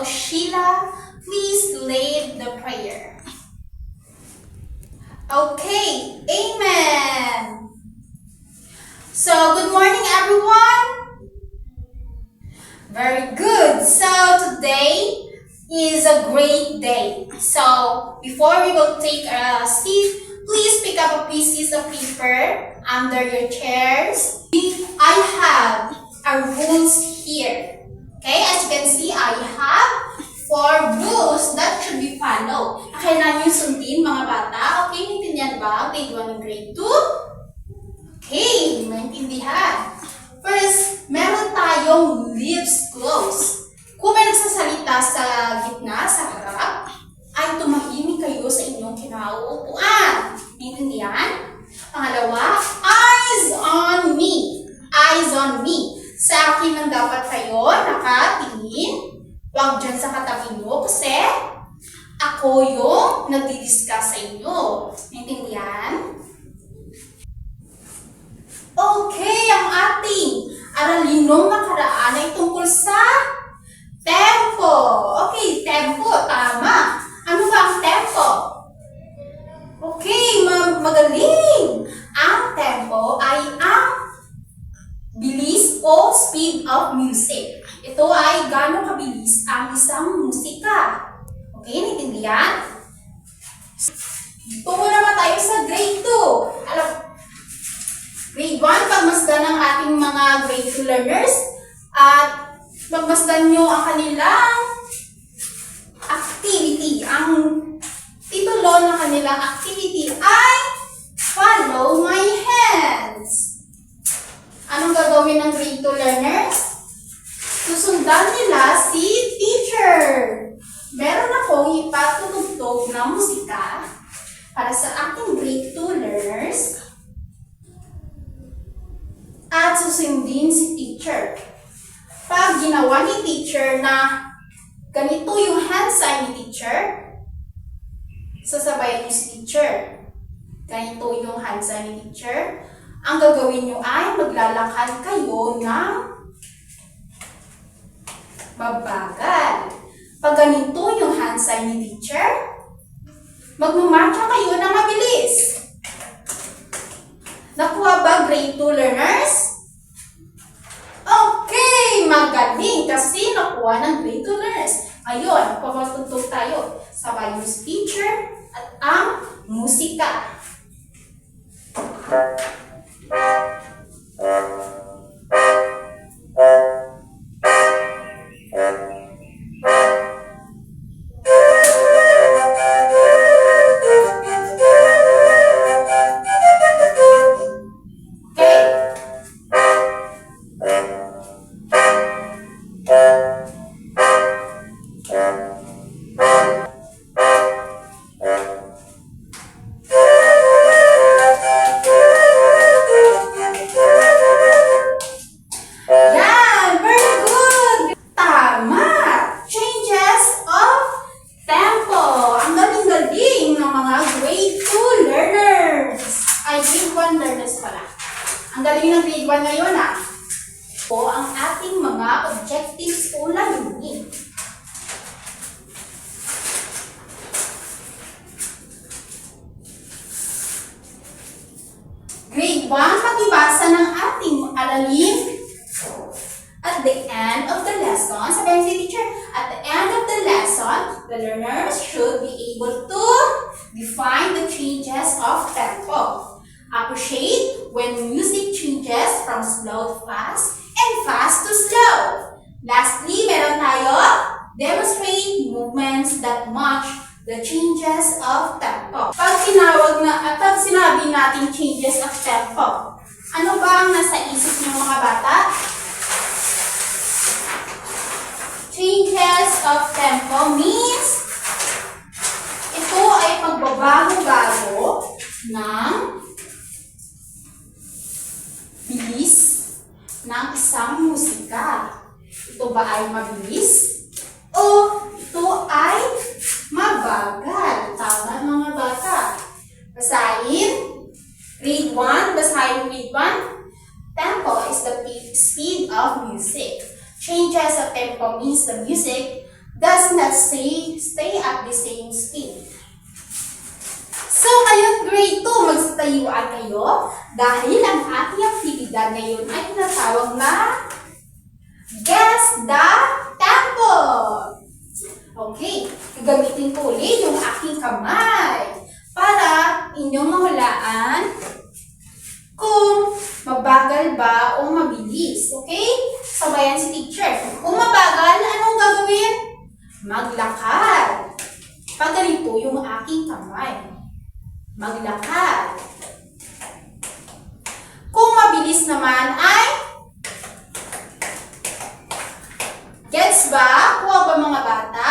So Sheila, please lead the prayer. Okay, amen. So good morning everyone. Very good. So today is a great day. So before we will take a seat, please pick up a piece of paper under your chairs. I have our rules here. Okay, as you can see, I have 4 rules that should be followed. Kailangan nyo sundin mga bata. Okay, naintindihan ba? Grade 1 and grade 2? Okay, naintindihan. First, meron tayong lips closed. Kung may nagsasalita sa gitna, sa harap, ay tumahimik kayo sa inyong kinauupuan. Naintindihan? Pangalawa, eyes on me. Eyes on me. Sa akin lang dapat kayo nakatingin. Huwag dyan sa katabi nyo kasi ako yung nagdi-discuss sa inyo. Naintindihan? Okay, ang ating aralin nung nakaraan ay tungkol sa tempo. Okay, tempo. Tama. Ano ba ang tempo? Okay, magaling. Ang tempo ay ang bilis o speed of music. Ito ay gaano kabilis ang isang musika. Okay, naintindihan? Tungo naman tayo sa grade 2. Grade 1, pagmasdan ng ating mga grade 2 learners at pagmasdan nyo ang kanilang activity. Ang titulo ng kanilang activity ay Follow My Hands. Anong gagawin ng grade 2 learners? Susundan nila si teacher. Meron akong ipatutugtog na musika para sa ating grade 2 learners at susundin si teacher. Pag ginawa ni teacher na ganito yung hand sign ni teacher, sasabayan niyo si teacher. Ganito yung hand sign ni teacher. Ang gagawin nyo ay maglalakad kayo ng mabagal. Pag ganito yung hand sign ni teacher, magmamarcha kayo ng mabilis. Nakuha ba grade 2 learners? Okay, magaling kasi nakuha ng grade 2 learners. Ngayon, pagmatutog tayo. Sabay yung teacher at ang musika. Ang galing ng grade 1 ngayon po ang ating mga objectives o layunin. Grade 1, pakibasa ng ating aralin at the end of the lesson. Sabihin si teacher, at the end of the lesson, the learners should be able to define the changes of tempo. Appreciate when music changes from slow to fast and fast to slow. Lastly, meron tayo, demonstrate movements that match the changes of tempo. Pag sinabi natin changes of tempo, ano ba ang nasa isip ng mga bata? Changes of tempo means ito ay pagbabago-bago ng bilis ng isang musika. Ito ba ay mabilis? O ito ay mabagal? Tama mga bata. Basahin. Grade 1. Basahin grade 1. Tempo is the speed of music. Changes of tempo means the music does not stay at the same speed. So, ngayon grade 2, magsitayuan kayo dahil ang ating aktibidad ngayon ay tinatawag na Guess the Tempo. Okay, gagamitin ko ulit yung aking kamay para inyong mahulaan kung mabagal ba o mabilis. Okay? Sabayan si teacher. Kung mabagal, anong gagawin? Maglakad. Pag ganito yung aking kamay. Maglakad. Kung mabilis naman ay gets ba? Kuha ba mga bata?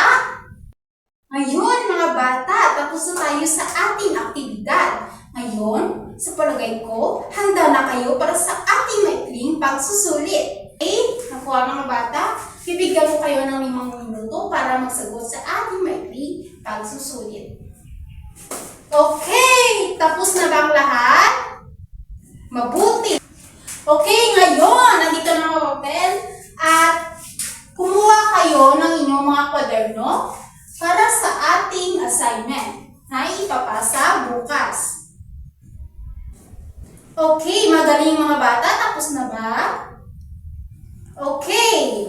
Ngayon mga bata, tapos na tayo sa ating aktibidad. Ngayon, sa palagay ko, handa na kayo para sa ating maikling pagsusulit. Okay? Nakuha mga bata? Bibigyan ko kayo ng 5 minuto para magsagot sa ating maikling pagsusulit. Okay, tapos na ba ang lahat? Mabuti. Okay, ngayon, nandito na ang papel at kumuha kayo ng inyong mga kwaderno para sa ating assignment na ipapasa bukas. Okay, magaling mga bata, tapos na ba? Okay.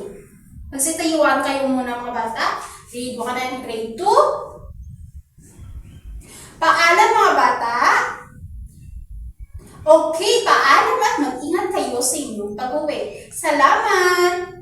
Magsitayuan kayo muna mga bata. Grade 1 at grade 2. Paalam mga bata. Okay, paalam at mag-ingat kayo sa inyong pag-uwi. Salamat!